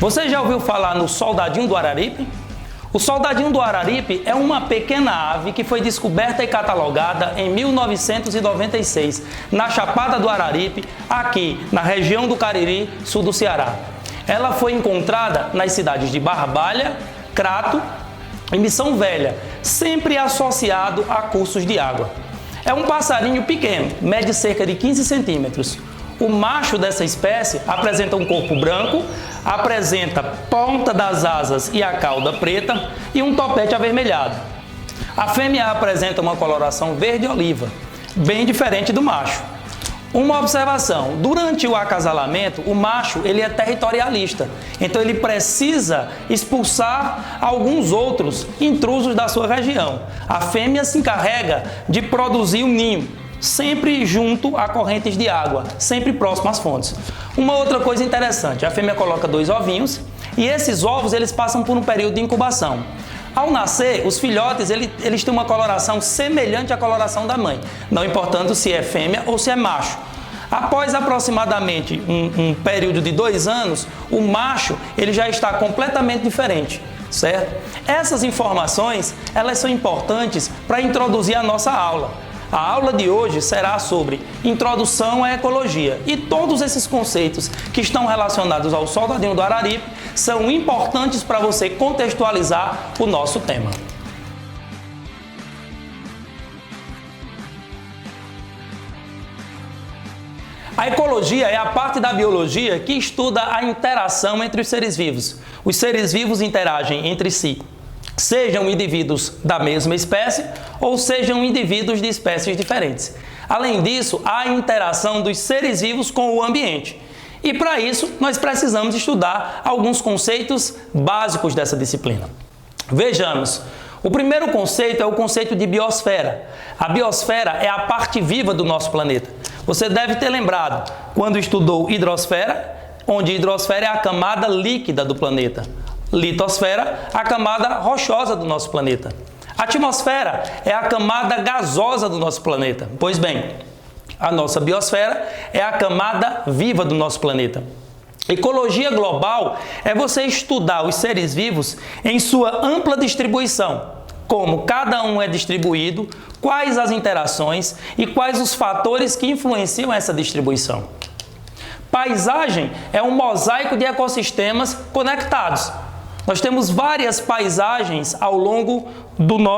Você já ouviu falar no soldadinho do Araripe? O soldadinho do Araripe é uma pequena ave que foi descoberta e catalogada em 1996, na Chapada do Araripe, aqui na região do Cariri, sul do Ceará. Ela foi encontrada nas cidades de Barbalha, Crato e Missão Velha, sempre associado a cursos de água. É um passarinho pequeno, mede cerca de 15 centímetros. O macho dessa espécie apresenta um corpo branco, apresenta ponta das asas e a cauda preta e um topete avermelhado. A fêmea apresenta uma coloração verde-oliva, bem diferente do macho. Uma observação: durante o acasalamento, o macho ele é territorialista, então ele precisa expulsar alguns outros intrusos da sua região. A fêmea se encarrega de produzir um ninho, sempre junto a correntes de água, sempre próximo às fontes. Uma outra coisa interessante: a fêmea coloca 2 ovinhos e esses ovos eles passam por um período de incubação. Ao nascer, os filhotes eles têm uma coloração semelhante à coloração da mãe, não importando se é fêmea ou se é macho. Após aproximadamente um período de 2 anos, o macho ele já está completamente diferente, certo? Essas informações elas são importantes para introduzir a nossa aula. A aula de hoje será sobre introdução à ecologia e todos esses conceitos que estão relacionados ao soldadinho do Araripe são importantes para você contextualizar o nosso tema. A ecologia é a parte da biologia que estuda a interação entre os seres vivos. Os seres vivos interagem entre si, sejam indivíduos da mesma espécie ou sejam indivíduos de espécies diferentes. Além disso, há a interação dos seres vivos com o ambiente. E para isso, nós precisamos estudar alguns conceitos básicos dessa disciplina. Vejamos. O primeiro conceito é o conceito de biosfera. A biosfera é a parte viva do nosso planeta. Você deve ter lembrado quando estudou hidrosfera, onde hidrosfera é a camada líquida do planeta. Litosfera, a camada rochosa do nosso planeta. Atmosfera é a camada gasosa do nosso planeta. Pois bem, a nossa biosfera é a camada viva do nosso planeta. Ecologia global é você estudar os seres vivos em sua ampla distribuição, como cada um é distribuído, quais as interações e quais os fatores que influenciam essa distribuição. Paisagem é um mosaico de ecossistemas conectados. Nós temos várias paisagens ao longo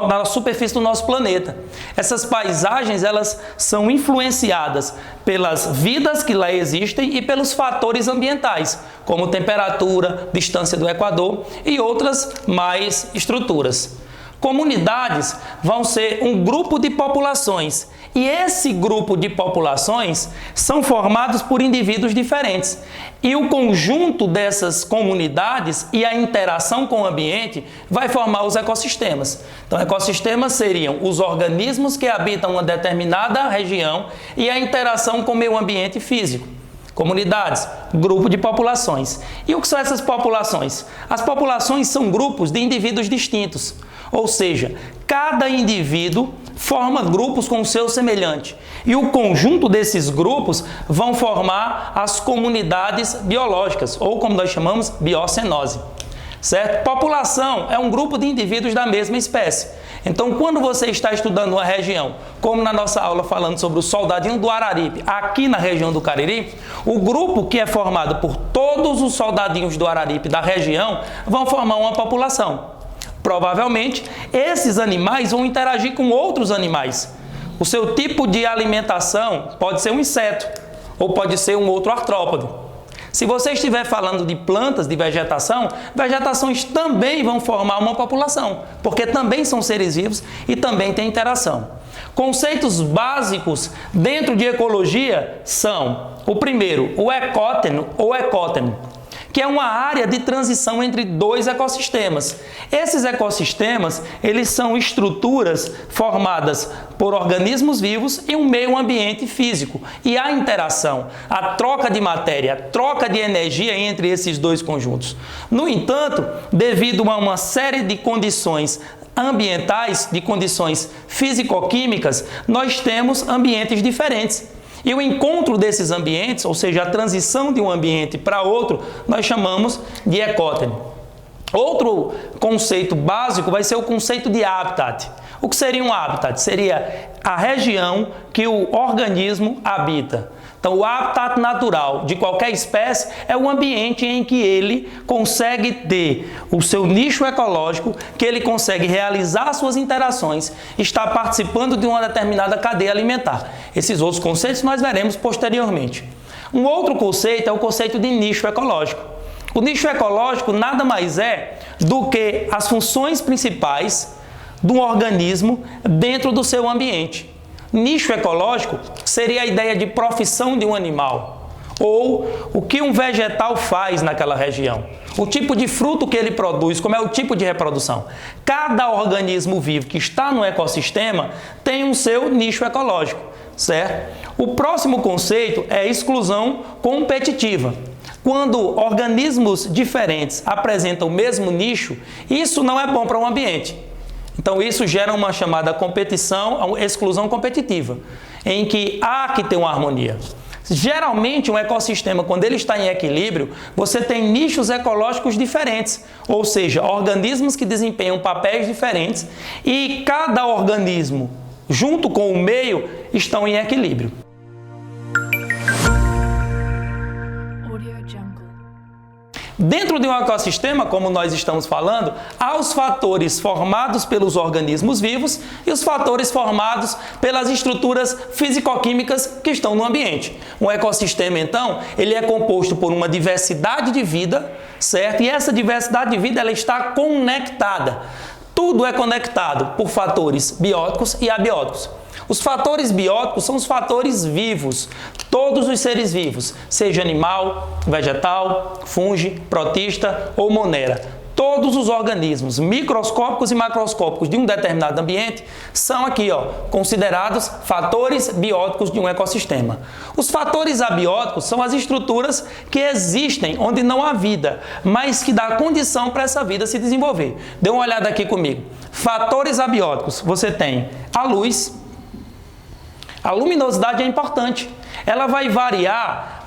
da superfície do nosso planeta. Essas paisagens elas são influenciadas pelas vidas que lá existem e pelos fatores ambientais, como temperatura, distância do Equador e outras mais estruturas. Comunidades vão ser um grupo de populações e esse grupo de populações são formados por indivíduos diferentes. E o conjunto dessas comunidades e a interação com o ambiente vai formar os ecossistemas. Então, ecossistemas seriam os organismos que habitam uma determinada região e a interação com o meio ambiente físico. Comunidades, grupo de populações. E o que são essas populações? As populações são grupos de indivíduos distintos. Ou seja, cada indivíduo forma grupos com o seu semelhante. E o conjunto desses grupos vão formar as comunidades biológicas, ou como nós chamamos, biocenose. Certo? População é um grupo de indivíduos da mesma espécie. Então, quando você está estudando uma região, como na nossa aula falando sobre o soldadinho do Araripe, aqui na região do Cariri, o grupo que é formado por todos os soldadinhos do Araripe da região vão formar uma população. Provavelmente, esses animais vão interagir com outros animais. O seu tipo de alimentação pode ser um inseto ou pode ser um outro artrópode. Se você estiver falando de plantas, de vegetação, vegetações também vão formar uma população, porque também são seres vivos e também têm interação. Conceitos básicos dentro de ecologia são, o primeiro, o ecótono ou ecótono, que é uma área de transição entre 2 ecossistemas. Esses ecossistemas, eles são estruturas formadas por organismos vivos e um meio ambiente físico. E a interação, a troca de matéria, a troca de energia entre esses 2 conjuntos. No entanto, devido a uma série de condições ambientais, de condições físico-químicas, nós temos ambientes diferentes. E o encontro desses ambientes, ou seja, a transição de um ambiente para outro, nós chamamos de ecótene. Outro conceito básico vai ser o conceito de habitat. O que seria um habitat? Seria a região que o organismo habita. Então, o habitat natural de qualquer espécie é o ambiente em que ele consegue ter o seu nicho ecológico, que ele consegue realizar suas interações, está participando de uma determinada cadeia alimentar. Esses outros conceitos nós veremos posteriormente. Um outro conceito é o conceito de nicho ecológico. O nicho ecológico nada mais é do que as funções principais do organismo dentro do seu ambiente. Nicho ecológico seria a ideia de profissão de um animal, ou o que um vegetal faz naquela região, o tipo de fruto que ele produz, como é o tipo de reprodução. Cada organismo vivo que está no ecossistema tem um seu nicho ecológico, certo? O próximo conceito é exclusão competitiva. Quando organismos diferentes apresentam o mesmo nicho, isso não é bom para o ambiente. Então, isso gera uma chamada competição, exclusão competitiva, em que há que ter uma harmonia. Geralmente, um ecossistema, quando ele está em equilíbrio, você tem nichos ecológicos diferentes, ou seja, organismos que desempenham papéis diferentes e cada organismo, junto com o meio, estão em equilíbrio. Dentro de um ecossistema, como nós estamos falando, há os fatores formados pelos organismos vivos e os fatores formados pelas estruturas físico-químicas que estão no ambiente. Um ecossistema, então, ele é composto por uma diversidade de vida, certo? E essa diversidade de vida, ela está conectada. Tudo é conectado por fatores bióticos e abióticos. Os fatores bióticos são os fatores vivos, todos os seres vivos, seja animal, vegetal, fungo, protista ou monera. Todos os organismos microscópicos e macroscópicos de um determinado ambiente são aqui, considerados fatores bióticos de um ecossistema. Os fatores abióticos são as estruturas que existem onde não há vida, mas que dá condição para essa vida se desenvolver. Dê uma olhada aqui comigo. Fatores abióticos, você tem a luz. A luminosidade é importante. Ela vai variar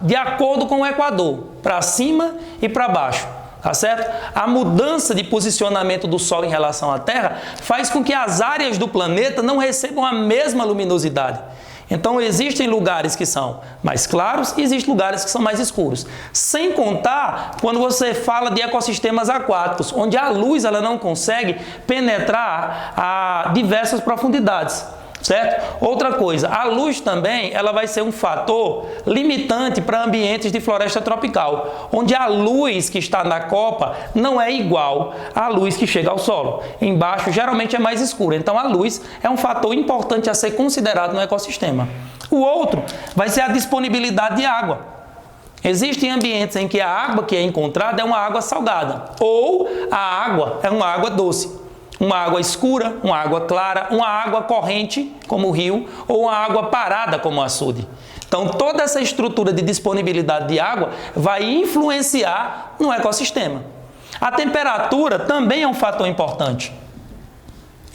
de acordo com o equador, para cima e para baixo, tá certo? A mudança de posicionamento do Sol em relação à Terra faz com que as áreas do planeta não recebam a mesma luminosidade. Então, existem lugares que são mais claros e existem lugares que são mais escuros. Sem contar quando você fala de ecossistemas aquáticos, onde a luz ela não consegue penetrar a diversas profundidades. Certo? Outra coisa, a luz também ela vai ser um fator limitante para ambientes de floresta tropical, onde a luz que está na copa não é igual à luz que chega ao solo. Embaixo geralmente é mais escura, então a luz é um fator importante a ser considerado no ecossistema. O outro vai ser a disponibilidade de água. Existem ambientes em que a água que é encontrada é uma água salgada, ou a água é uma água doce. Uma água escura, uma água clara, uma água corrente, como o rio, ou uma água parada, como o açude. Então, toda essa estrutura de disponibilidade de água vai influenciar no ecossistema. A temperatura também é um fator importante.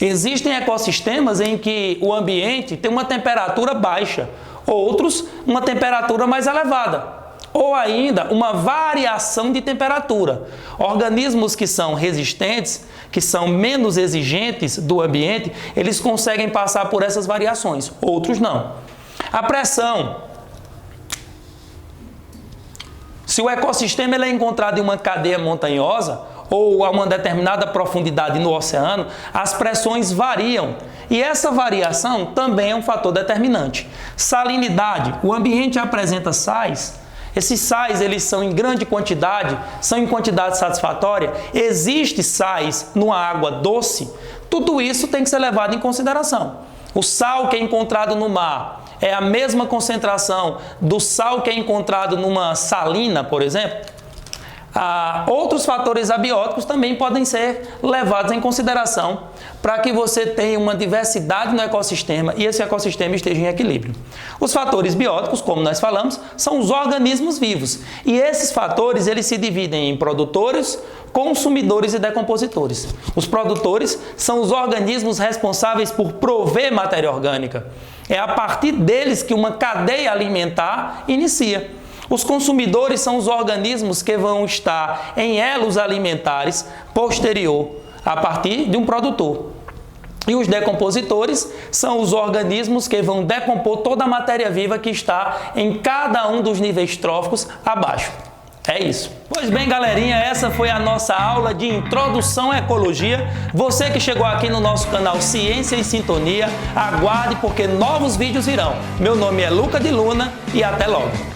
Existem ecossistemas em que o ambiente tem uma temperatura baixa, outros uma temperatura mais elevada. Ou ainda uma variação de temperatura. Organismos que são resistentes, que são menos exigentes do ambiente, eles conseguem passar por essas variações, outros não. A pressão. Se o ecossistema ele é encontrado em uma cadeia montanhosa ou a uma determinada profundidade no oceano, as pressões variam. E essa variação também é um fator determinante. Salinidade. O ambiente apresenta sais. Esses sais, eles são em grande quantidade, são em quantidade satisfatória. Existem sais numa água doce. Tudo isso tem que ser levado em consideração. O sal que é encontrado no mar é a mesma concentração do sal que é encontrado numa salina, por exemplo. Outros fatores abióticos também podem ser levados em consideração para que você tenha uma diversidade no ecossistema e esse ecossistema esteja em equilíbrio. Os fatores bióticos, como nós falamos, são os organismos vivos. E esses fatores eles se dividem em produtores, consumidores e decompositores. Os produtores são os organismos responsáveis por prover matéria orgânica. É a partir deles que uma cadeia alimentar inicia. Os consumidores são os organismos que vão estar em elos alimentares posterior a partir de um produtor. E os decompositores são os organismos que vão decompor toda a matéria viva que está em cada um dos níveis tróficos abaixo. É isso. Pois bem, galerinha, essa foi a nossa aula de Introdução à Ecologia. Você que chegou aqui no nosso canal Ciência em Sintonia, aguarde porque novos vídeos virão. Meu nome é Luca de Luna e até logo.